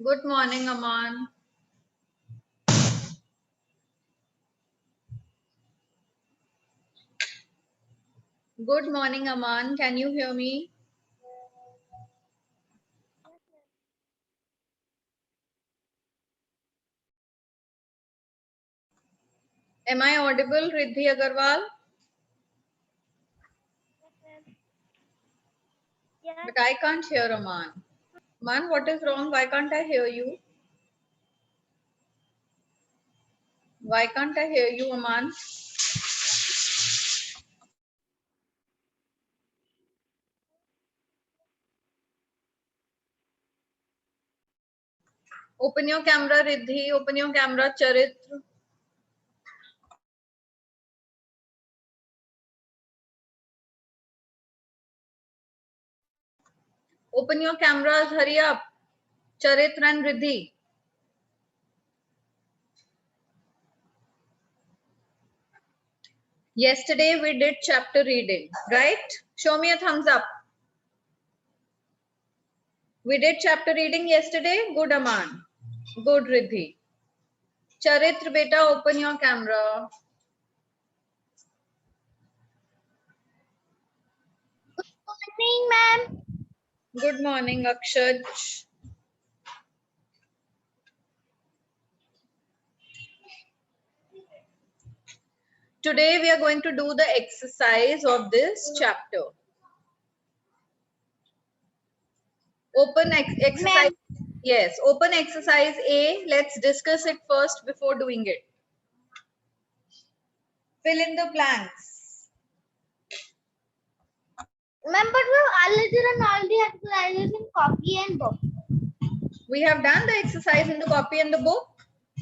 Good morning, Aman. Good morning, Aman. Can you hear me? Am I audible, Riddhi Agarwal? Yes. But I can't hear Aman. Aman, what is wrong? Why can't I hear you? Why can't I hear you, Aman? Open your camera, Riddhi. Open your camera, Charitra. Open your cameras. Hurry up. Charitra and Riddhi. Yesterday we did chapter reading, right? Show me a thumbs up. We did chapter reading yesterday. Good, Aman. Good, Riddhi. Charitra, beta, open your camera. Morning, ma'am. Good morning, Akshaj. Today we are going to do the exercise of this chapter. Open exercise. Yes, open exercise A. Let's discuss it first before doing it. Fill in the blanks. Ma'am, but we've already done all the exercises in copy and book. We have done the exercise in the copy and the book.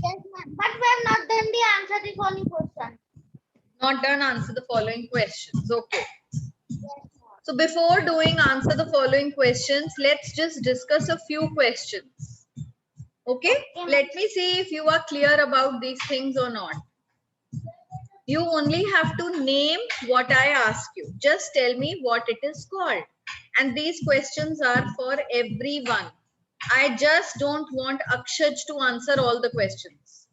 Yes, ma'am. But we have not done the answer the following question. Not done, answer the following questions. Okay. Yes, ma'am. So before doing answer the following questions, let's just discuss a few questions. Okay? Okay, Let me see if you are clear about these things or not. You only have to name what I ask you. Just tell me what it is called. And these questions are for everyone. I just don't want Akshaj to answer all the questions.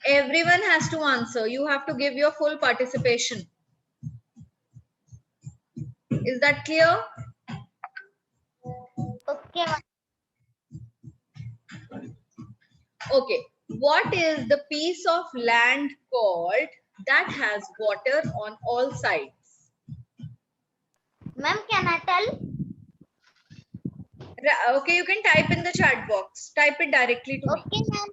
Everyone has to answer. You have to give your full participation. Is that clear? Okay, ma'am. Okay. What is the piece of land called that has water on all sides? Ma'am, can I tell? Okay, you can type in the chat box. Type it directly to me. Okay, ma'am.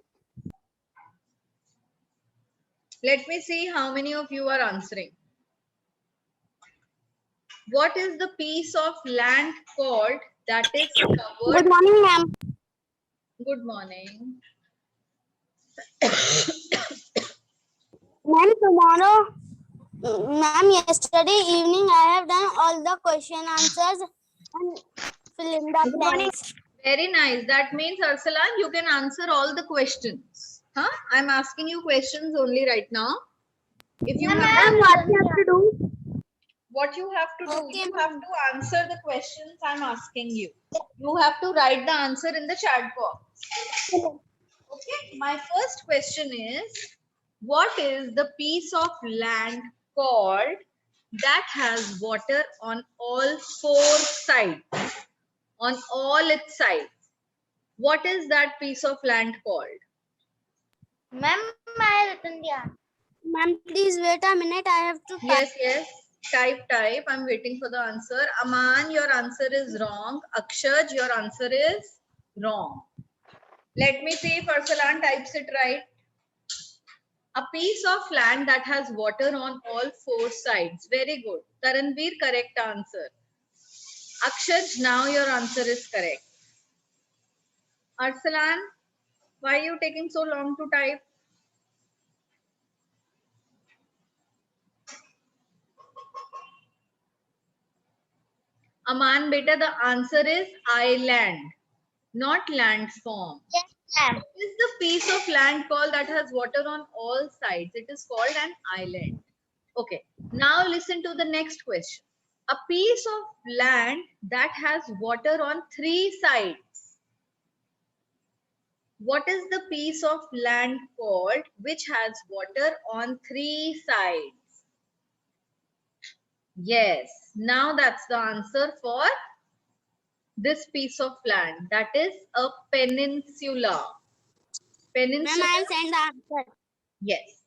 Let me see how many of you are answering. What is the piece of land called that is covered? Good morning, ma'am. Good morning. Ma'am, tomorrow, ma'am, yesterday evening I have done all the question answers and fill in the blanks. Very nice. That means, Arsalan, you can answer all the questions. Huh? I'm asking you questions only right now. If you have Ma'am, what we have to do? what you have to do, Okay, you have ma'am. to answer the questions I'm asking you. You have to write the answer in the chat box. Okay, my first question is, what is the piece of land called that has water on all four sides? On all its sides. What is that piece of land called? Ma'am, I have written the answer. Ma'am, please wait a minute. I have to type. Yes. Type. I'm waiting for the answer. Aman, your answer is wrong. Akshaj, your answer is wrong. Let me see if Arsalan types it right. A piece of land that has water on all four sides. Very good. Taranveer, correct answer. Akshaj, now your answer is correct. Arsalan, why are you taking so long to type? Aman, beta, the answer is island, not landform. Yes, ma'am. What is the piece of land called that has water on all sides? It is called an island. Okay, now listen to the next question. A piece of land that has water on three sides. What is the piece of land called which has water on three sides? Yes, now that's the answer for this piece of land. That is a peninsula. Ma'am, Peninsula, I send the answer. yes.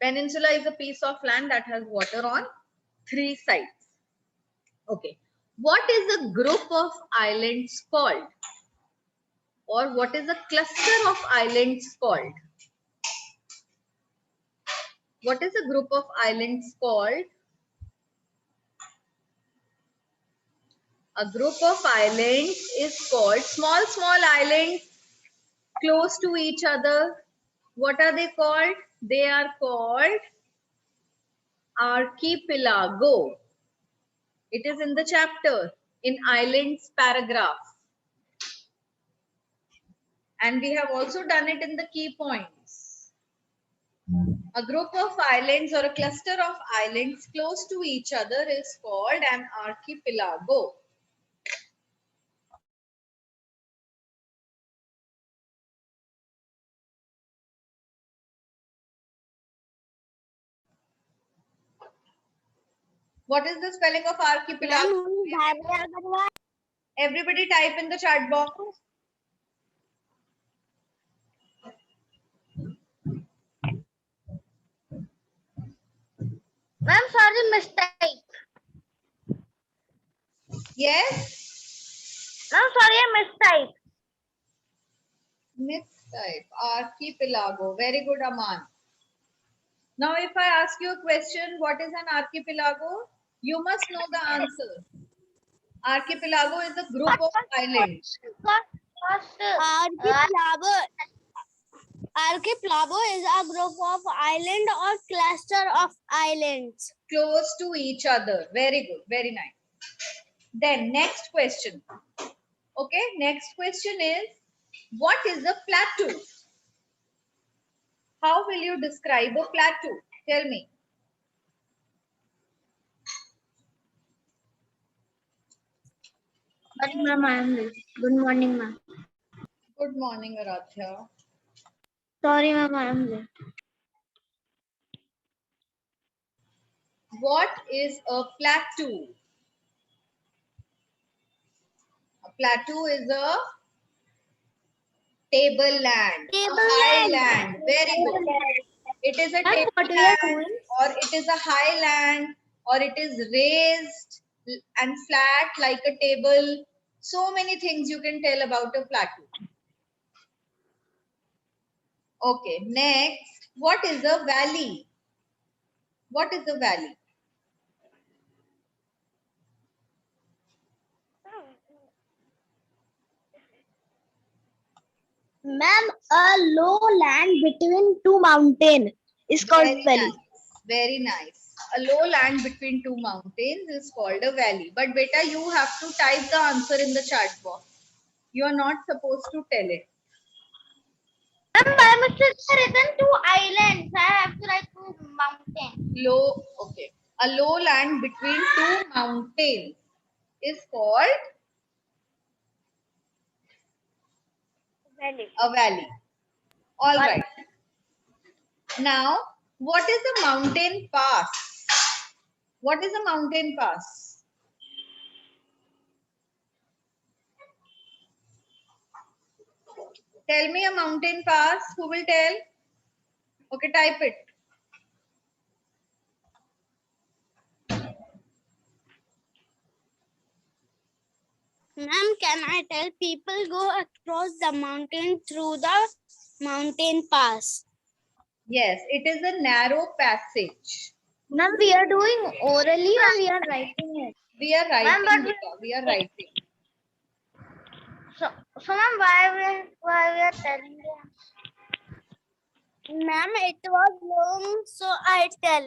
Peninsula is a piece of land that has water on three sides. Okay. What is a group of islands called? Or what is a cluster of islands called? What is a group of islands called? A group of islands is called small islands close to each other. What are they called? They are called archipelago. It is in the chapter in islands paragraph. And we have also done it in the key points. A group of islands or a cluster of islands close to each other is called an archipelago. What is the spelling of archipelago? Ma'am, who is Bhavya Agarwal? Everybody type in the chat box. Ma'am, sorry, mistake. Yes? Ma'am, sorry, I mistype. Mistype. Archipelago. Very good, Aman. Now, if I ask you a question, what is an archipelago? You must know the answer. Archipelago is a group of islands. Archipelago is a group of island or cluster of islands. Close to each other. Very good. Very nice. Then next question. Okay, next question is, what is a plateau? How will you describe a plateau? Tell me. Sorry, ma'am, I am late. Good morning, ma'am. Good morning, Aradhya. Sorry, ma'am, I am late. What is a plateau? A plateau is a tableland, a highland. Very good. It is a tableland, or it is a highland, or it is raised and flat like a table. So many things you can tell about a plateau. Okay, next, what is a valley? What is a valley? Ma'am, a low land between two mountains is called Very valley. nice. Very nice. A low land between two mountains is called a valley. But beta, you have to type the answer in the chat box. You are not supposed to tell it. Ma'am, by mistake, written two islands. I have to write two mountains. Low, okay. A low land between two mountains is called Valley. a valley. All right. Now, what is a mountain pass? What is a mountain pass? Tell me a mountain pass. Who will tell? Okay, type it. Ma'am, can I tell people go across the mountain through the mountain pass? Yes, it is a narrow passage. Ma'am, we are doing orally or we are writing it? We are writing, Ma'am, beta. We are writing. So ma'am, why we are telling them? Ma'am, it was long, so I tell.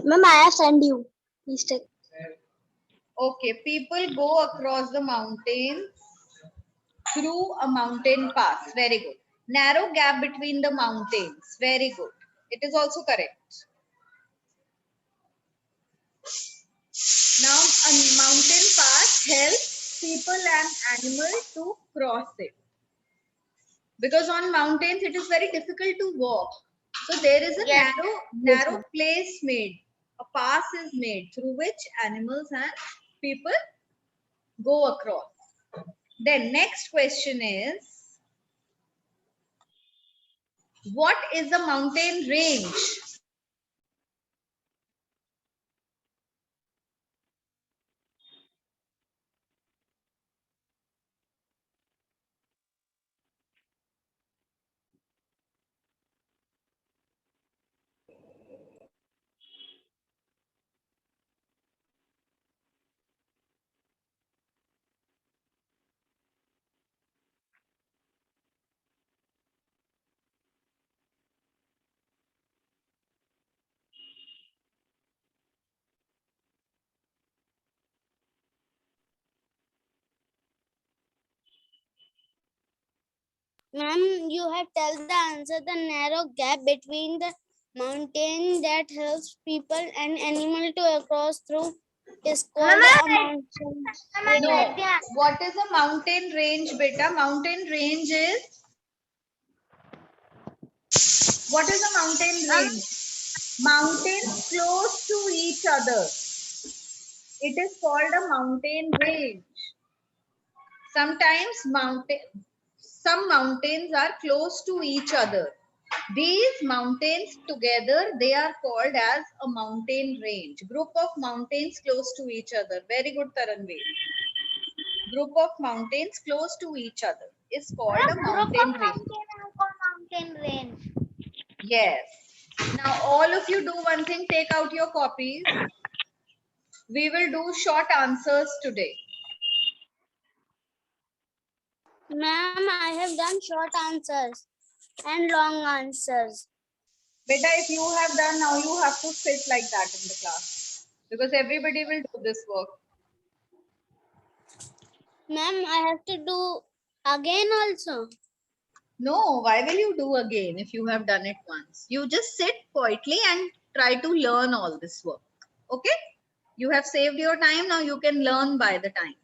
Ma'am, I have sent you. Mistake. Okay, people go across the mountains through a mountain pass. Very good. Narrow gap between the mountains. Very good. It is also correct. Now, a mountain pass helps people and animals to cross it. Because on mountains, it is very difficult to walk. So there is a Yes. narrow place made. A pass is made through which animals and people go across. Then next question is, what is a mountain range? Ma'am, you have tell the answer. The narrow gap between the mountain that helps people and animal to cross through is called a mountain No. range. What is a mountain range, beta? Mountain range is, what is a mountain range? Mountains close to each other. It is called a mountain range. Sometimes some mountains are close to each other. These mountains together, they are called as a mountain range. Group of mountains close to each other. Very good, Taranveer. Group of mountains close to each other is called a mountain range. Mountain range. Yes. Now all of you do one thing, take out your copies. We will do short answers today. Ma'am, I have done short answers and long answers. Beta, if you have done, now you have to sit like that in the class because everybody will do this work. Ma'am, I have to do again also. No, why will you do again if you have done it once? You just sit quietly and try to learn all this work. Okay? You have saved your time, now you can learn by the time.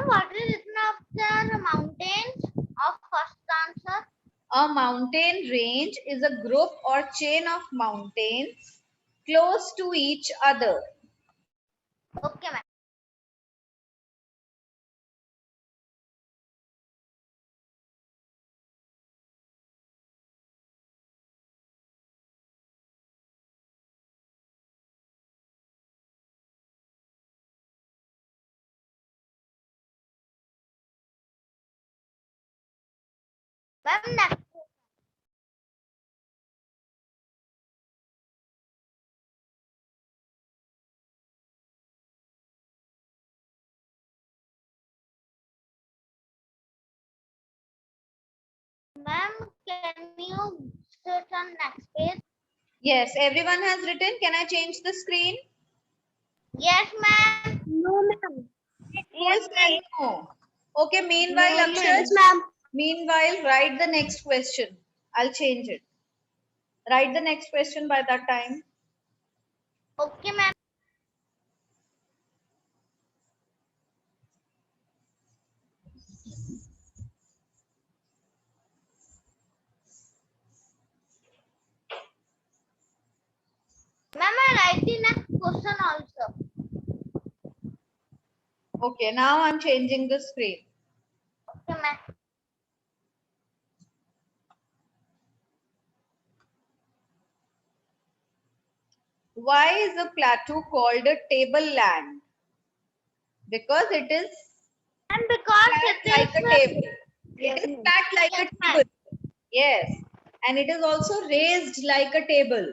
What is written after the mountains of first answer? A mountain range is a group or chain of mountains close to each other. Okay, ma'am. Ma'am, next. Ma'am, can you search on next page? Yes, everyone has written. Can I change the screen? Yes, ma'am. No, ma'am. Who is saying no? Okay, meanwhile, No, Akshar, ma'am. meanwhile, write the next question. I'll change it. Write the next question by that time. Okay, ma'am. Ma'am, I write the next question also. Okay, now I'm changing the screen. Okay, ma'am. Why is a plateau called a tableland? Because it is And because flat it like is a table. yes, It is flat like yes, a ma'am. table. Yes. And it is also raised like a table.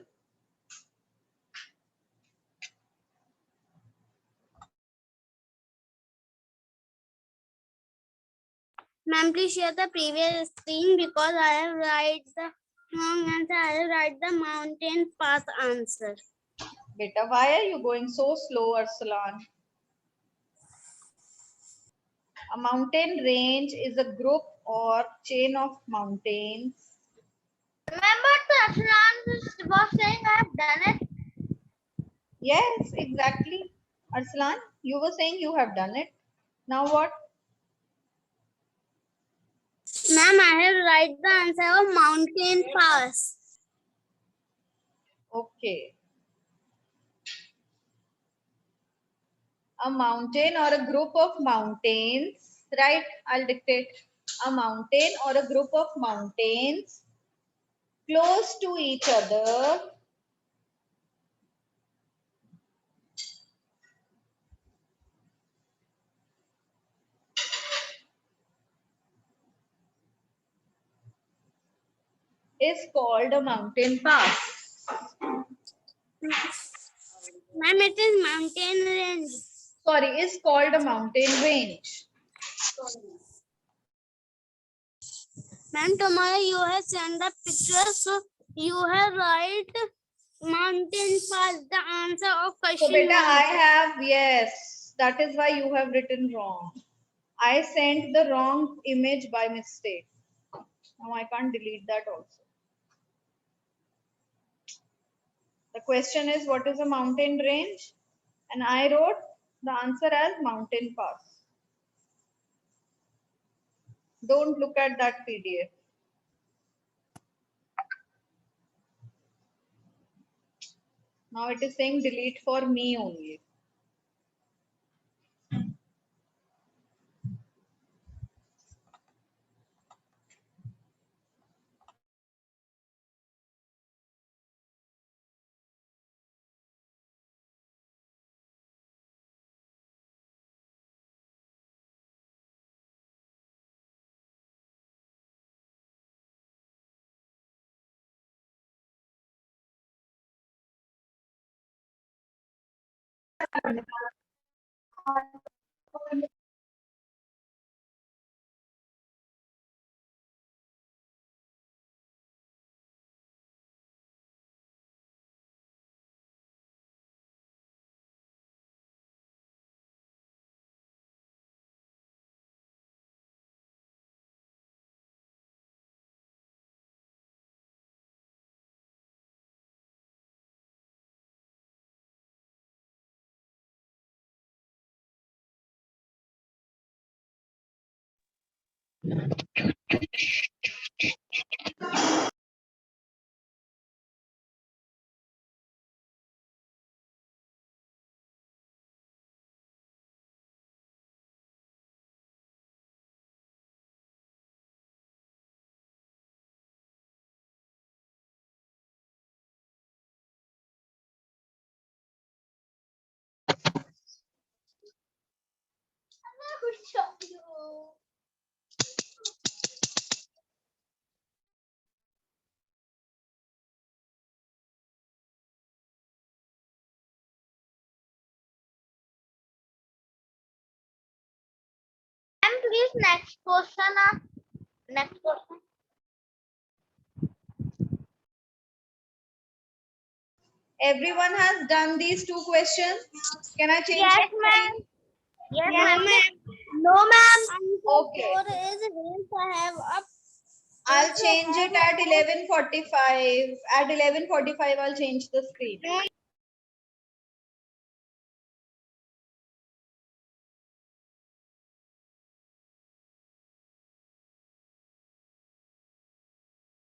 Ma'am, please share the previous screen because I have write the wrong answer. I have write the mountain path answer. Beta, why are you going so slow, Arsalan? A mountain range is a group or chain of mountains. Remember, the Aslan was saying I have done it. Yes, exactly. Arsalan, you were saying you have done it. Now what? Ma'am, I have write the answer of mountain pass. Okay. A mountain or a group of mountains, right? I'll dictate. A mountain or a group of mountains close to each other is called a mountain pass. Ma'am, it is mountain range. Sorry, is called a mountain range. Ma'am, tomorrow you have sent the picture, so you have write mountain pass the answer of So question beta, I 1. have, yes, that is why you have written wrong. I sent the wrong image by mistake. Now I can't delete that also. The question is, what is a mountain range? And I wrote the answer as mountain pass. Don't look at that PDF. Now it is saying delete for me only. next question? Next question. Everyone has done these two questions. Can I change Yes, the ma'am. screen? Yes, No, ma'am. ma'am. No, ma'am. Okay. Answer 4 is hills have up. I'll change it at 11:45. At 11:45, I'll change the screen.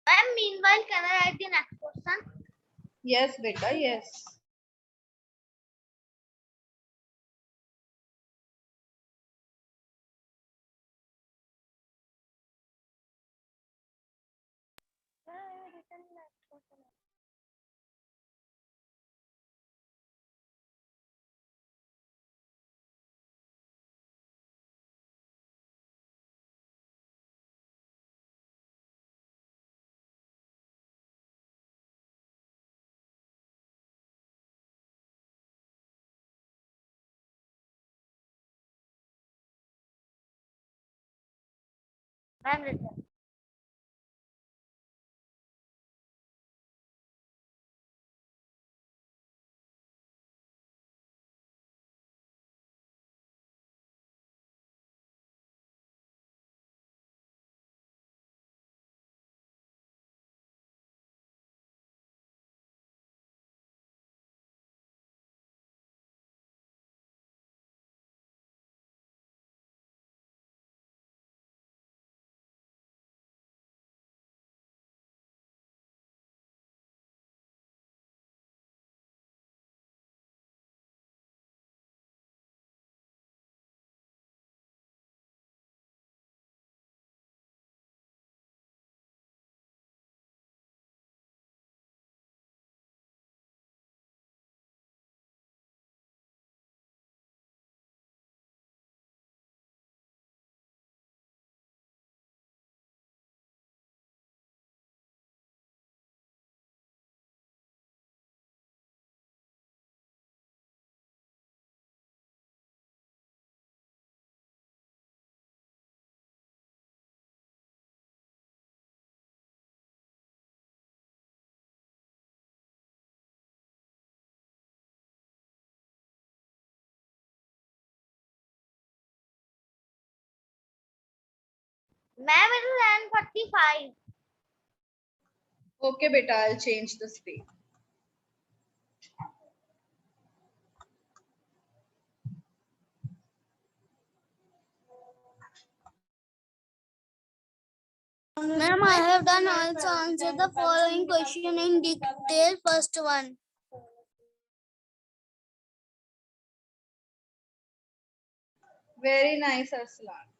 Ma'am, meanwhile, can I write the next question? Yes, beta, yes. Ma'am, written. Ma'am, it is 9:45. Okay, beta, I'll change the screen. Ma'am, I have done also answer the following question in detail. First one. Very nice, Arslan.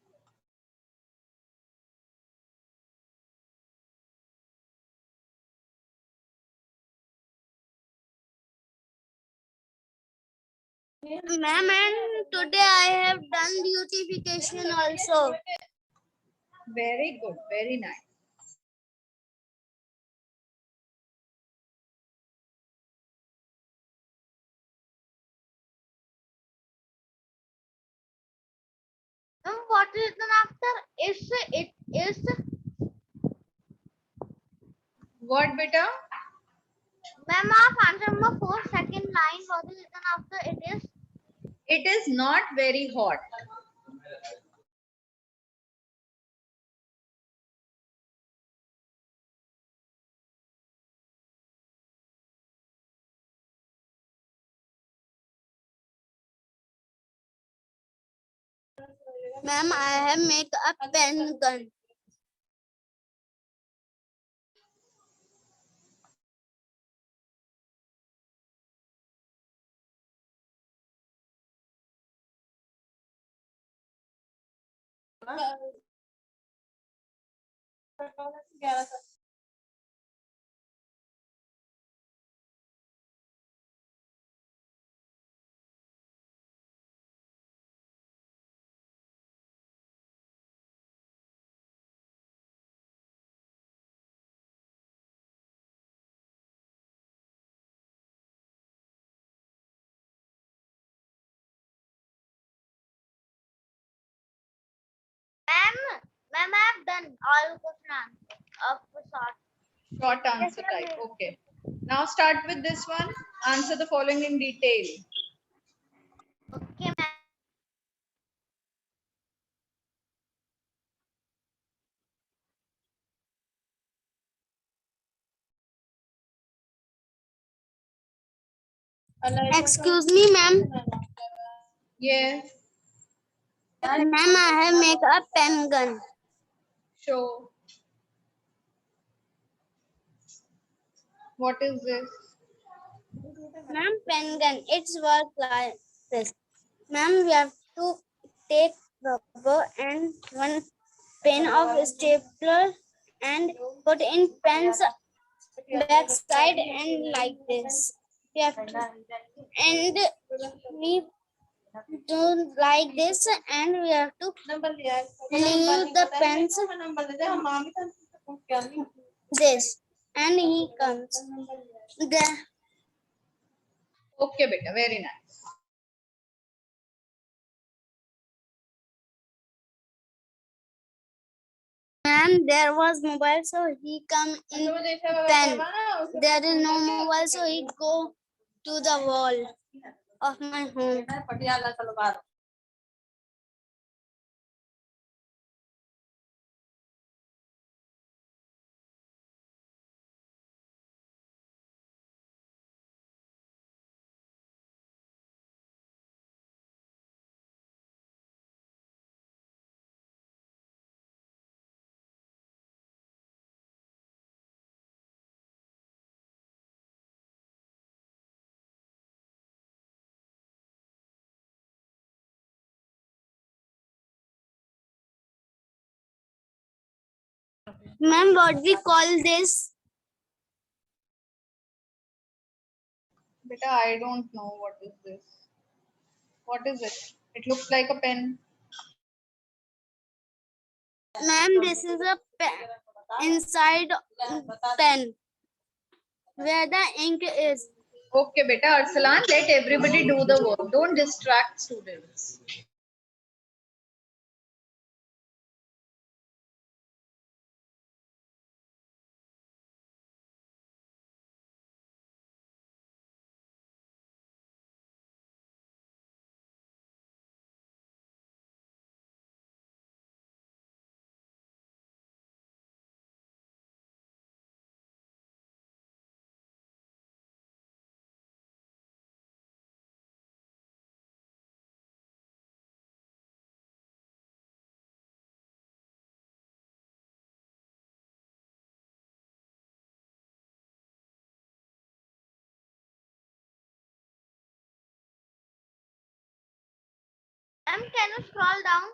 Ma'am, and today I have done beautification also. Very good, very nice. Ma'am, what is written after? It is. What, beta? Ma'am, of answer number 4, second line. What is written after it is? It is not very hot. Ma'am, I have make a pen gun. Ma'am, I have done all question answers of the short. Short answer type. Okay. Now start with this one. Answer the following in detail. Okay, ma'am. Excuse me, ma'am. Yes. Ma'am, I have make a pen gun. Show. What is this? Ma'am, pen gun. It's work like this. Ma'am, we have to take rubber and one pen of stapler and put in pen's back side and like this. We have to, and we do like this and we have to leave the pens this and he comes. The Okay, beta. Very nice. ma'am, there was mobile, so he come in pen. There is no mobile, so he go to the wall of my home. Ma'am, what we call this? Beta, I don't know what is this. What is it? It looks like a pen. Ma'am, this is a pen inside pen where the ink is. Okay, beta. Arsalan, let everybody do the work. Don't distract students. Ma'am, can you scroll down?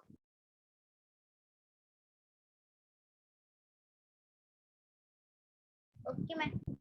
Okay, ma'am.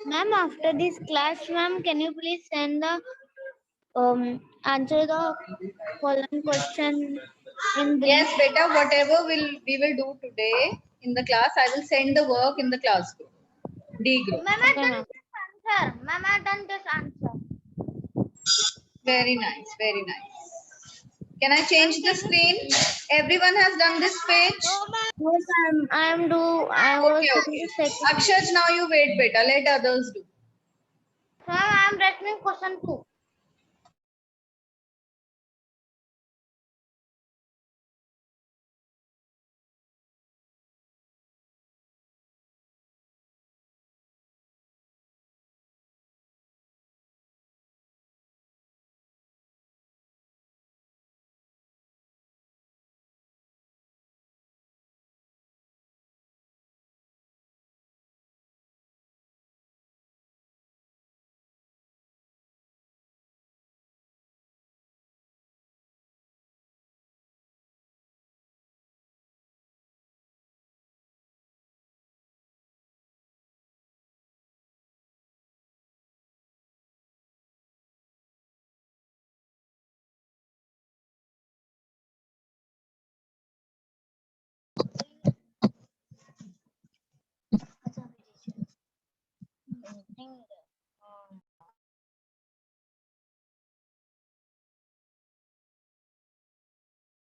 Ma'am, after this class, ma'am, can you please send the answer the following question in brief? Yes, beta, whatever we will do today in the class, I will send the work in the class group, D group. Ma'am, I Okay, done ma'am. this answer. Ma'am, I done this answer. Very nice, very nice. Can I change the Can screen? Everyone has done this page? No, ma'am. Yes, I was Okay, in okay. the second. Akshaj, now you wait, beta. Let others do. Ma'am, I am writing question 2.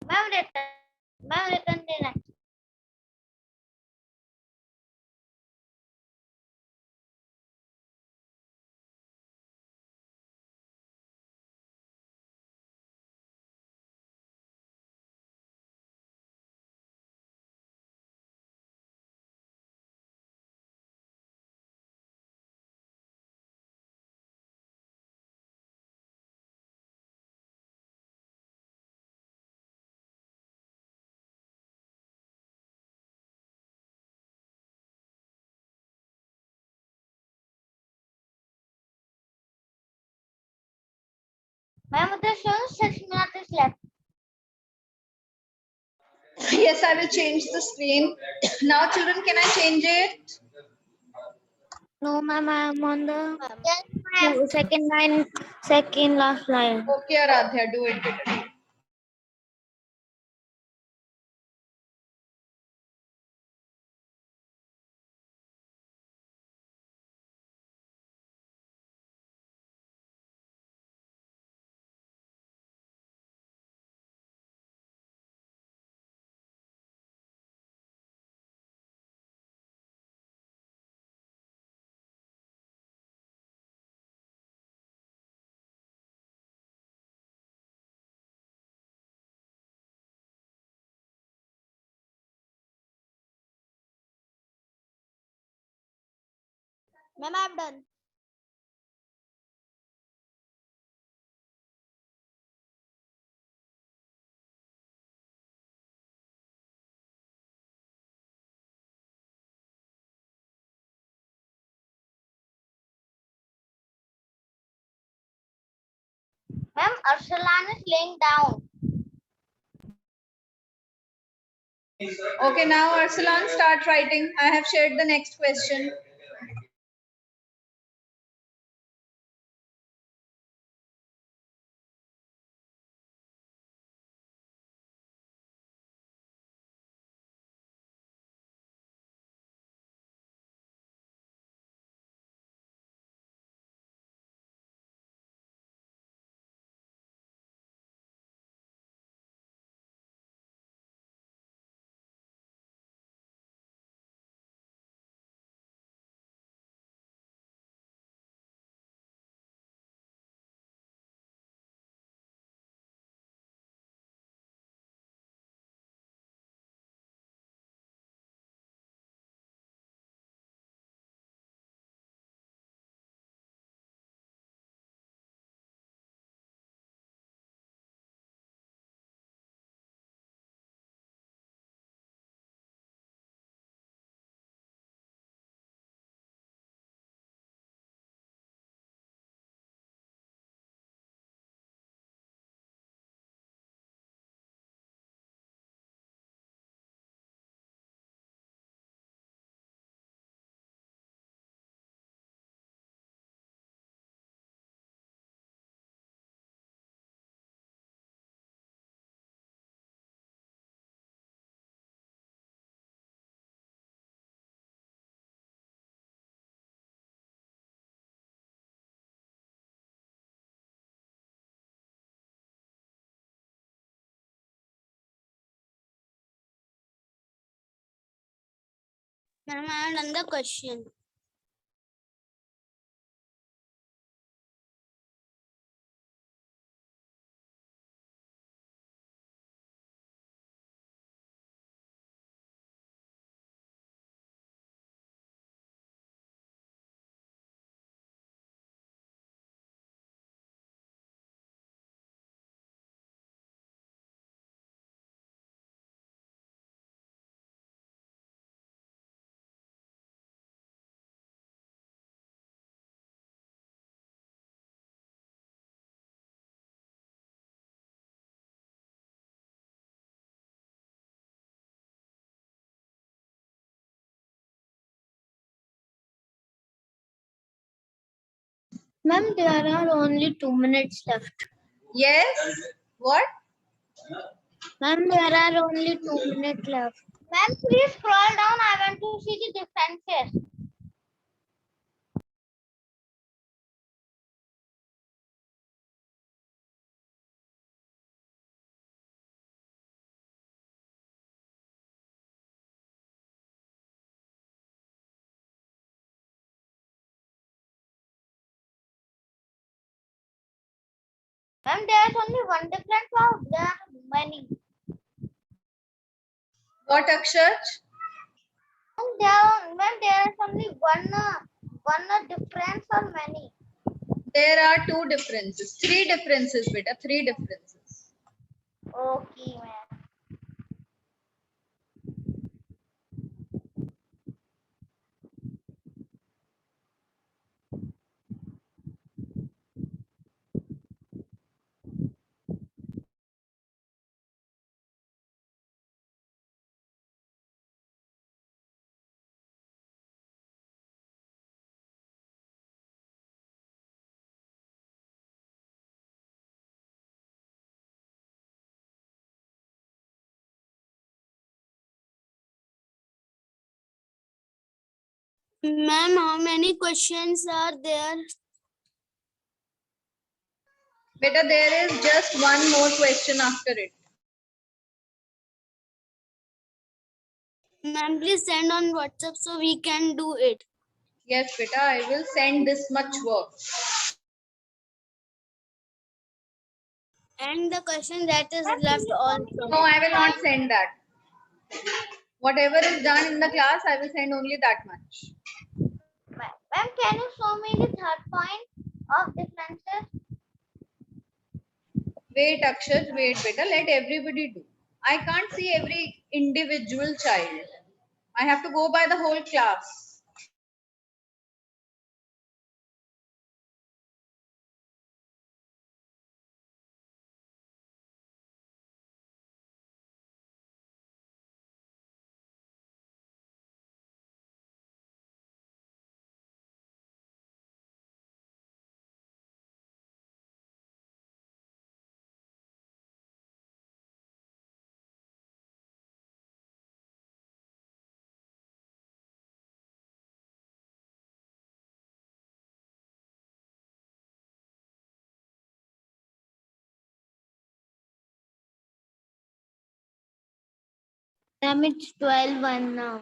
Ma'am, written. Ma'am, written the Ma'am, the show 6 minutes is left. Yes, I will change the screen. Now, children, can I change it? No, ma'am, I am on the Yes, ma'am. second line, second last line. Okay, Aradhya, do it, beta. Ma'am, I'm done. Ma'am, Arsalan is laying down. Okay, now Arsalan, start writing. I have shared the next question. Ma'am, I have done the question. Ma'am, there are only 2 minutes left. Yes. What? Ma'am, there are only 2 minutes left. Ma'am, please scroll down. I want to see the differences. Ma'am, there is only one difference or there are many? What, Akshar? Ma'am, there is only one difference or many? There are two differences. Three differences, beta. Three differences. Okay, ma'am. Ma'am, how many questions are there? Beta, there is just one more question after it. Ma'am, please send on WhatsApp so we can do it. Yes, beta, I will send this much work. And the question that is left also. No, I will not send that. Whatever is done in the class, I will send only that much. Ma'am, can you show me the third point of differences? Wait, Akshar, wait, beta. Let everybody do. I can't see every individual child. I have to go by the whole class. Ma'am, it's 12:01 now.